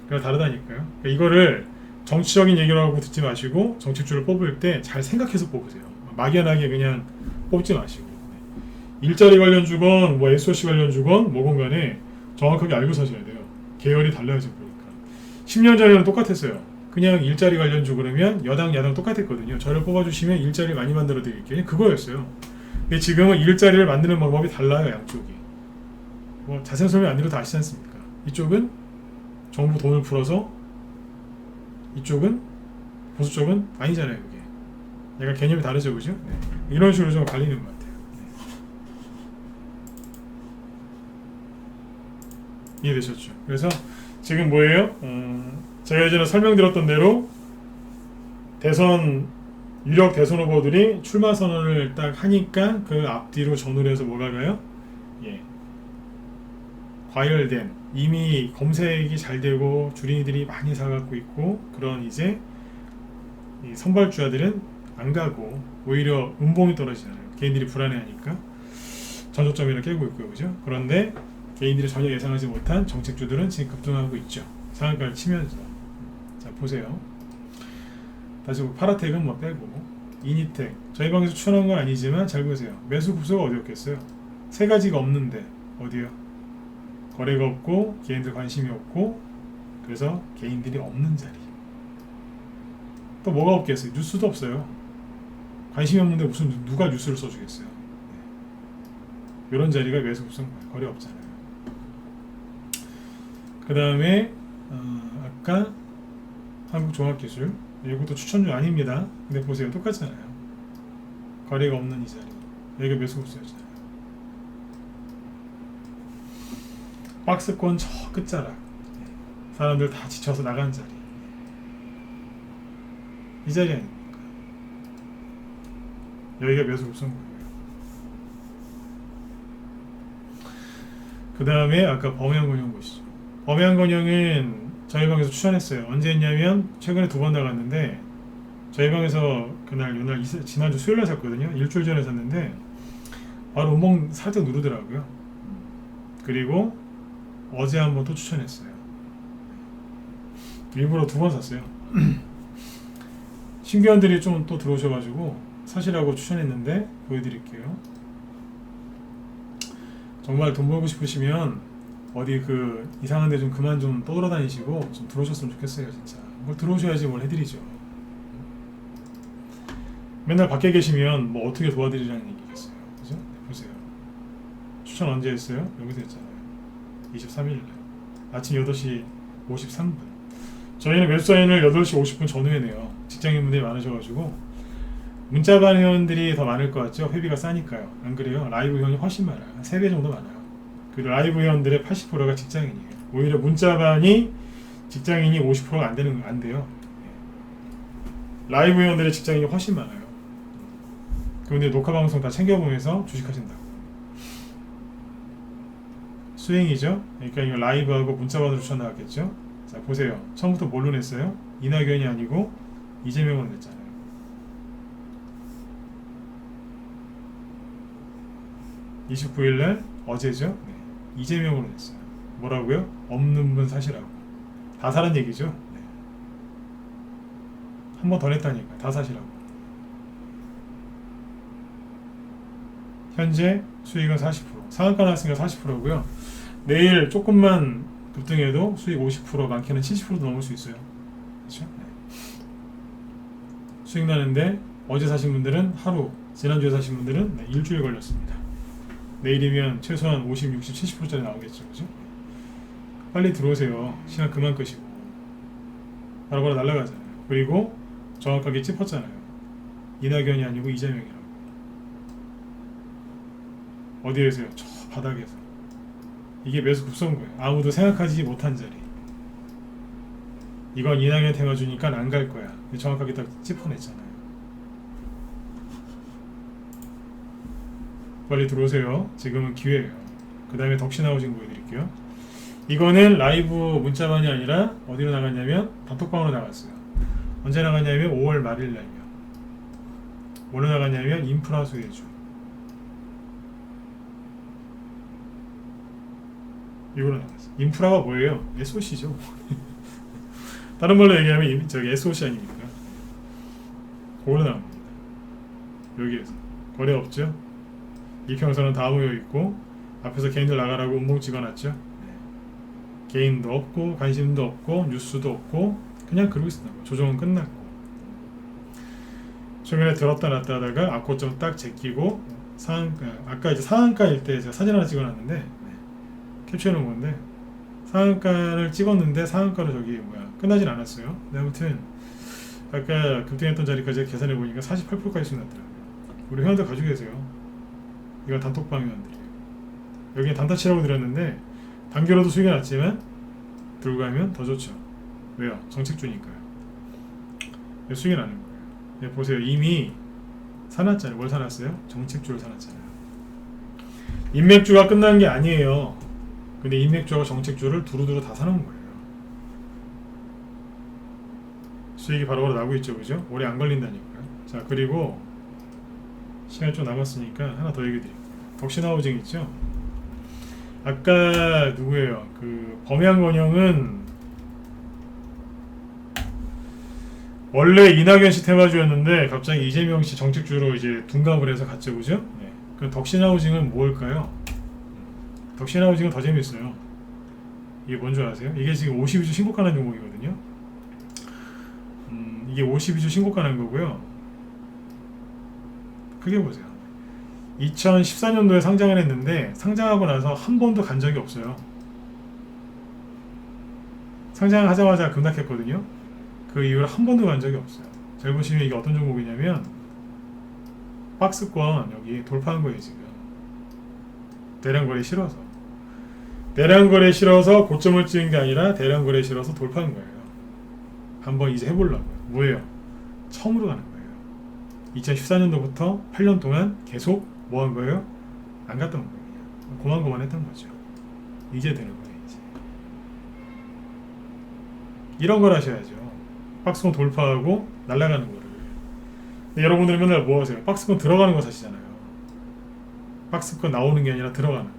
그러니까 다르다니까요. 그러니까 이거를 정치적인 얘기를 하고 듣지 마시고 정책주를 뽑을 때 잘 생각해서 뽑으세요. 막연하게 그냥 뽑지 마시고. 일자리 관련 주건 뭐 SOC 관련 주건 뭐건 간에 정확하게 알고 사셔야 돼요. 계열이 달라요. 지금 보니까 10년 전에는 똑같았어요. 그냥 일자리 관련 주 그러면 여당 야당 똑같았거든요. 저를 뽑아주시면 일자리 많이 만들어 드릴게요. 그거였어요. 근데 지금은 일자리를 만드는 방법이 달라요. 양쪽이. 뭐 자세한 설명 안 드려도 아시지 않습니까? 이쪽은 정부 돈을 풀어서 이쪽은 보수 쪽은 아니잖아요. 그게 약간 개념이 다르죠, 그죠? 네. 이런 식으로 좀 갈리는 것 같아요. 네. 이해되셨죠? 그래서 지금 뭐예요? 제가 예전에 설명드렸던 대로 대선 유력 대선 후보들이 출마 선언을 딱 하니까 그 앞뒤로 전후로 해서 뭐가 가요? 예. 과열된 이미 검색이 잘 되고 주린이들이 많이 사갖고 있고 그런 이제 이 선발주자들은 안 가고 오히려 음봉이 떨어지잖아요. 개인들이 불안해하니까 전저점을 깨고 있고요, 그죠? 그런데 개인들이 전혀 예상하지 못한 정책주들은 지금 급등하고 있죠. 상한가를 치면서. 자 보세요. 다시 파라텍은 뭐 빼고 이니텍 저희 방에서 추천한 건 아니지만 잘 보세요. 매수 급소가 어디였겠어요? 세 가지가 없는데 어디요? 거래가 없고 개인들 관심이 없고 그래서 개인들이 없는 자리. 또 뭐가 없겠어요? 뉴스도 없어요. 관심이 없는데 무슨 누가 뉴스를 써주겠어요? 네. 이런 자리가 매수 급소인 거예요. 거래 없잖아요. 그 다음에 아까 한국종합기술 이것도 추천주 아닙니다. 근데 보세요. 똑같잖아요. 거래가 없는 이 자리. 여기가 매수 급소였잖아요. 박스권 저 끝자락. 사람들 다 지쳐서 나간 자리. 이 자리 아닙니까? 여기가 매수 급소인 거예요. 그 다음에 아까 범양건영 보시죠. 범양건영은 저희 방에서 추천했어요. 언제 했냐면 최근에 2번 나갔는데 저희 방에서 그날 요날 지난주 수요일날 샀거든요. 일주일 전에 샀는데 바로 음봉 살짝 누르더라고요. 그리고 어제 한번 또 추천했어요. 일부러 2번 샀어요. 신규원들이 좀 또 들어오셔가지고 사시라고 추천했는데 보여드릴게요. 정말 돈 벌고 싶으시면 어디 그 이상한 데 좀 그만 좀 떠돌아다니시고 좀 들어오셨으면 좋겠어요. 진짜 뭘 들어오셔야지 뭘 해드리죠. 맨날 밖에 계시면 뭐 어떻게 도와드리라는 얘기겠어요. 그죠? 네, 보세요. 추천 언제 했어요? 여기서 했잖아요. 23일 아침 8시 53분. 저희는 매수 사인을 8시 50분 전후에 내요. 직장인분들이 많으셔가지고 문자반 회원들이 더 많을 것 같죠? 회비가 싸니까요. 안 그래요? 라이브 회원이 훨씬 많아요. 한 3배 정도 많아요. 그리고 라이브 회원들의 80%가 직장인이에요. 오히려 문자반이 직장인이 50%가 안 돼요. 라이브 회원들의 직장인이 훨씬 많아요. 그분들 녹화 방송 다 챙겨보면서 주식하신다고. 수행이죠. 그러니까 이거 라이브하고 문자받으로 추천 나왔겠죠. 자 보세요. 처음부터 뭘로 냈어요? 이낙연이 아니고 이재명으로 냈잖아요. 29일날 어제죠. 네. 이재명으로 냈어요. 뭐라고요? 없는 분 사시라고. 다 사란 얘기죠. 네. 한 번 더 냈다니까. 다 사시라고. 현재 수익은 40%. 상한가 나왔으니까 40%고요. 내일 조금만 급등해도 수익 50%, 많게는 70%도 넘을 수 있어요. 그렇죠? 네. 수익 나는데 어제 사신 분들은 하루, 지난주에 사신 분들은 네, 일주일 걸렸습니다. 내일이면 최소한 50, 60, 70%짜리 나오겠죠. 그죠? 빨리 들어오세요. 시간 그만 끄시고. 바로바로 날아가잖아요. 그리고 정확하게 짚었잖아요. 이낙연이 아니고 이재명이라고. 어디에서요? 저 바닥에서. 이게 매수 급소인 거예요. 아무도 생각하지 못한 자리. 이건 이낙연 테마 주니까 안 갈 거야. 정확하게 딱 짚어냈잖아요. 빨리 들어오세요. 지금은 기회예요. 그 다음에 덕신하우징 보여드릴게요. 이거는 라이브 문자만이 아니라 어디로 나갔냐면 단톡방으로 나갔어요. 언제 나갔냐면 5월 말일 날이요. 뭐로 나갔냐면 인프라 수혜주. 이거로 나갔어요. 인프라가 뭐예요? SOC죠. 다른 말로 얘기하면 저기 SOC 아닙니까? 그걸로 나옵니다. 여기에서 거래 없죠? 이평선은 다 모여 있고 앞에서 개인들 나가라고 운봉 찍어놨죠. 네. 개인도 없고 관심도 없고 뉴스도 없고 그냥 그러고 있었던 거예요. 조정은 끝났고 최근에 들었다 놨다 하다가 악고점 딱 제끼고 상한가, 아까 이제 상한가일 때 제가 사진 하나 찍어놨는데 네. 캡처해놓은 건데 상한가를 찍었는데 상한가로 저기 뭐야 끝나진 않았어요. 네, 아무튼 아까 급등했던 자리까지 계산해 보니까 48%까지 수익 났더라고요. 우리 회원들 가지고 계세요. 이건 단톡방 회원들이에요. 여기는 단타치라고 드렸는데 단기로도 수익이 났지만 들고 가면 더 좋죠. 왜요? 정책주니까요. 수익이 나는 거예요. 네, 보세요. 이미 사놨잖아요. 뭘 사놨어요? 정책주를 사놨잖아요. 인맥주가 끝난 게 아니에요. 근데 인맥주하고 정책주를 두루두루 다 사놓은 거예요. 수익이 바로바로 나고 있죠. 그죠? 오래 안 걸린다니까요. 자, 그리고 시간이 좀 남았으니까 하나 더 얘기 드릴게요. 덕신하우징 있죠? 아까 누구예요? 그 범양건영은 원래 이낙연 씨 테마주였는데 갑자기 이재명 씨 정책주로 이제 둔갑을 해서 갔죠. 그죠? 네. 그럼 덕신하우징은 뭘까요? 덕신하우징은 더 재밌어요. 이게 뭔 줄 아세요? 이게 지금 52주 신고가는 종목이거든요. 이게 52주 신고가는 거고요. 크게 보세요. 2014년도에 상장을 했는데 상장하고 나서 한 번도 간 적이 없어요. 상장하자마자 급락했거든요. 그 이후로 한 번도 간 적이 없어요. 잘 보시면 이게 어떤 종목이냐면 박스권 여기 돌파한 거예요. 지금 대량거래 실어서 고점을 찍은 게 아니라 대량거래 실어서 돌파한 거예요. 한번 이제 해보려고요. 뭐예요? 처음으로 가는 거예요. 2014년도부터 8년 동안 계속 뭐 한 거예요? 안 갔던 거예요. 고만고만 했던 거죠. 이제 되는 거예요. 이제 이런 걸 하셔야죠. 박스권 돌파하고 날아가는 거를. 근데 여러분들은 맨날 뭐 하세요? 박스권 들어가는 거 사시잖아요. 박스권 나오는 게 아니라 들어가는 거.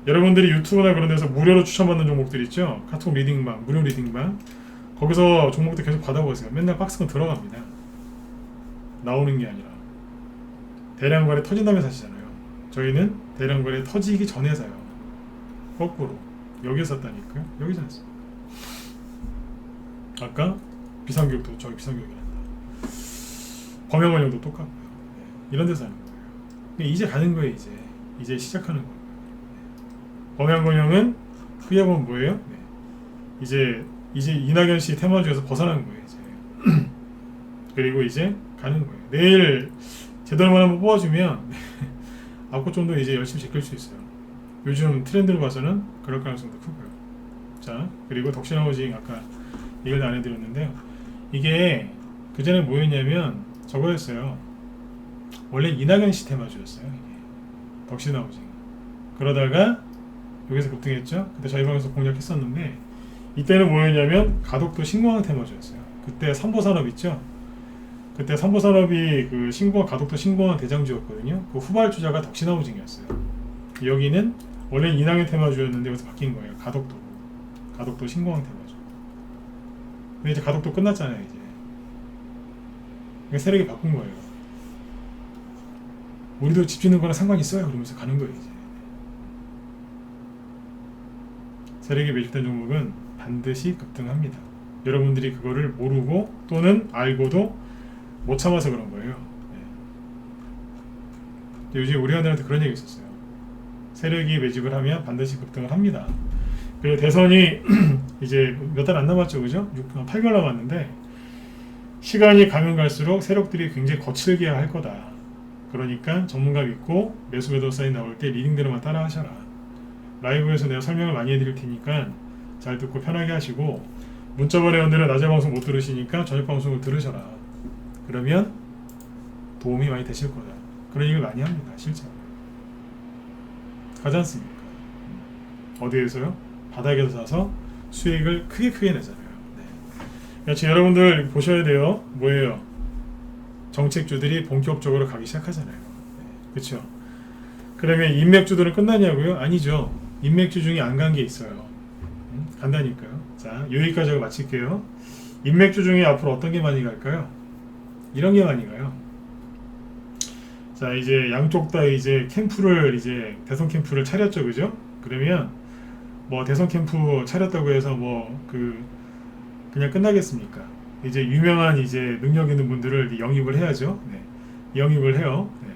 여러분들이 유튜브나 그런 데서 무료로 추천받는 종목들 있죠? 카톡 리딩방, 무료 리딩방. 거기서 종목들 계속 받아보세요. 맨날 박스권 들어갑니다. 나오는 게 아니라. 대량 거래 터진 다음에 사시잖아요. 저희는 대량 거래 터지기 전에 사요. 거꾸로. 여기서 샀다니까요. 여기서 샀어요. 아까 비상교육도 저기 비상교육이란다. 범용원형도 똑같고요. 네. 이런 데서 하는 거예요. 이제 가는 거예요. 이제 시작하는 거예요. 범용원형은 크게 보면 뭐예요? 네. 이제 이낙연 씨 테마주에서 벗어나는 거예요. 이제. 그리고 이제 가는 거예요. 내일 제대로만 한번 뽑아주면 앞으로 좀 더 이제 열심히 제낄 수 있어요. 요즘 트렌드를 봐서는 그럴 가능성도 크고요. 자, 그리고 덕신하우징 아까 얘기를 안 해드렸는데요. 이게 그 전에 뭐였냐면 저거였어요. 원래 이낙연 씨 테마주였어요. 이게. 덕신하우징. 그러다가 여기서 급등했죠. 그때 저희 방에서 공략했었는데 이때는 뭐였냐면 가덕도 신공항 테마주였어요. 그때 삼보산업 있죠. 그때 삼보산업이 그 신공항 가덕도 신공항 대장주였거든요. 그 후발주자가 덕신하우징이었어요. 여기는 원래 이낙연 테마주였는데 여기서 바뀐 거예요. 가덕도 신공항 테마주. 근데 이제 가덕도 끝났잖아요. 이제 그러니까 세력이 바꾼 거예요. 우리도 집 짓는 거랑 상관이 있어요. 그러면서 가는 거예요. 이제 세력이 매집된 종목은 반드시 급등합니다. 여러분들이 그거를 모르고 또는 알고도 못 참아서 그런 거예요. 네. 요즘 우리 아들한테 그런 얘기 있었어요. 세력이 매집을 하면 반드시 급등을 합니다. 그리고 대선이 이제 몇 달 안 남았죠, 그죠? 8개월 남았는데 시간이 가면 갈수록 세력들이 굉장히 거칠게 할 거다. 그러니까 전문가 믿고 매수 매도 사인 나올 때 리딩대로만 따라 하셔라. 라이브에서 내가 설명을 많이 해드릴 테니까 잘 듣고 편하게 하시고, 문자번 회원들은 낮에 방송 못 들으시니까 저녁 방송을 들으셔라. 그러면 도움이 많이 되실 거다. 그런 얘기를 많이 합니다. 실제로 가지 않습니까? 어디에서요? 바닥에서 사서 수익을 크게 내잖아요. 네. 그렇지, 여러분들 보셔야 돼요. 뭐예요? 정책주들이 본격적으로 가기 시작하잖아요. 네. 그렇죠? 그러면 인맥주들은 끝나냐고요? 아니죠. 인맥주 중에 안 간 게 있어요. 간다니까요. 자, 여기까지 하고 마칠게요. 인맥주 중에 앞으로 어떤 게 많이 갈까요? 이런 게 많이 가요. 자, 이제 양쪽 다 이제 캠프를, 이제 대선 캠프를 차렸죠, 그죠? 그러면 뭐 대선 캠프 차렸다고 해서 뭐 그냥 끝나겠습니까? 이제 유명한 이제 능력 있는 분들을 영입을 해야죠. 네. 영입을 해요. 네.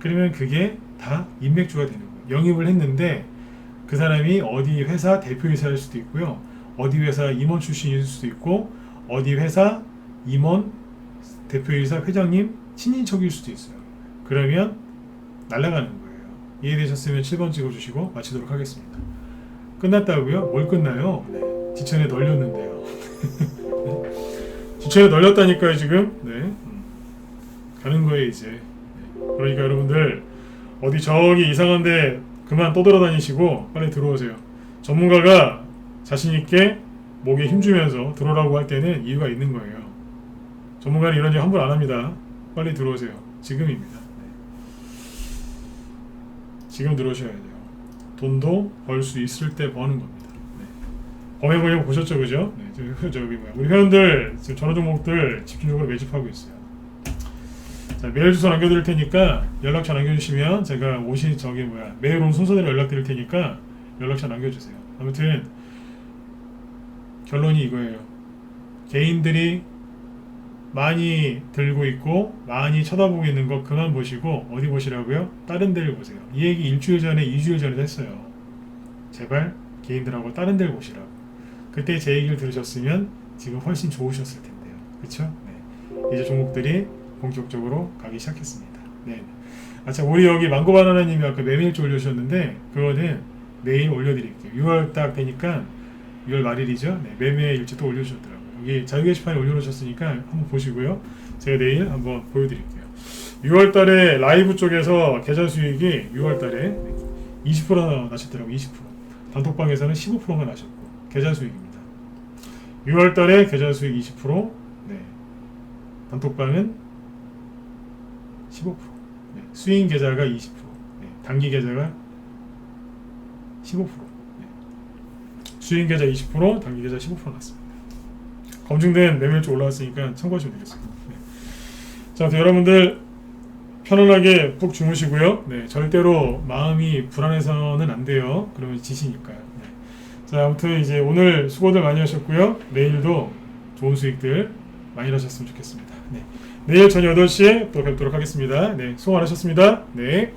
그러면 그게 다 인맥주가 되는 거예요. 영입을 했는데 그 사람이 어디 회사 대표이사일 수도 있고요. 어디 회사 임원 출신일 수도 있고, 어디 회사 임원, 대표이사, 회장님, 친인척일 수도 있어요. 그러면 날아가는 거예요. 이해되셨으면 7번 찍어주시고 마치도록 하겠습니다. 끝났다고요? 뭘 끝나요? 네. 지천에 널렸는데요. 지천에 널렸다니까요 지금. 네. 가는 거예요 이제. 네. 그러니까 여러분들 어디 저기 이상한데 그만 떠돌아다니시고 빨리 들어오세요. 전문가가 자신있게 목에 힘주면서 들어오라고 할 때는 이유가 있는 거예요. 전문가는 이런 얘기 함부로 안 합니다. 빨리 들어오세요. 지금입니다. 네. 지금 들어오셔야 돼요. 돈도 벌 수 있을 때 버는 겁니다. 네. 범해보려고 보셨죠, 그죠? 네. 저기 뭐야, 우리 회원들 지금 전화 종목들 집중적으로 매집하고 있어요. 자, 메일 주소 남겨드릴 테니까 연락처 남겨주시면 제가 매일 온 순서대로 연락드릴 테니까 연락처 남겨주세요. 아무튼 결론이 이거예요. 개인들이 많이 들고 있고 많이 쳐다보고 있는 거 그만 보시고 어디 보시라고요? 다른 데를 보세요. 이 얘기 일주일 전에 2주일 전에 했어요. 제발 개인들하고 다른 데를 보시라고. 그때 제 얘기를 들으셨으면 지금 훨씬 좋으셨을 텐데요. 그쵸? 네. 이제 종목들이 본격적으로 가기 시작했습니다. 네. 자, 우리 여기 망고바나나님이 아까 매매일주 올려주셨는데 그거는 내일 올려드릴게요. 6월 딱 되니까 6월 말일이죠. 네, 매매일주 또 올려주셨더라고요. 여기 자유 게시판에 올려놓으셨으니까 한번 보시고요. 제가 내일 한번 보여드릴게요. 6월 달에 라이브 쪽에서 계좌 수익이 6월 달에 20% 나셨더라고요. 20%. 단톡방에서는 15%가 나셨고 계좌 수익입니다. 6월 달에 계좌 수익 20%, 네. 단톡방은 15%, 네. 스윙 계좌가 20%, 네. 단기 계좌가 15%, 네. 스윙 계좌 20%, 단기 계좌 15% 났습니다. 검증된 매매일주 올라왔으니까 참고하시면 되겠습니다. 네. 자, 여러분들 편안하게 푹 주무시고요. 네, 절대로 마음이 불안해서는 안 돼요. 그러면 지시니까요. 네. 자, 아무튼 이제 오늘 수고들 많이 하셨고요. 내일도 좋은 수익들 많이 하셨으면 좋겠습니다. 네. 내일 저녁 8시에 또 뵙도록 하겠습니다. 네, 수고 많으셨습니다. 네.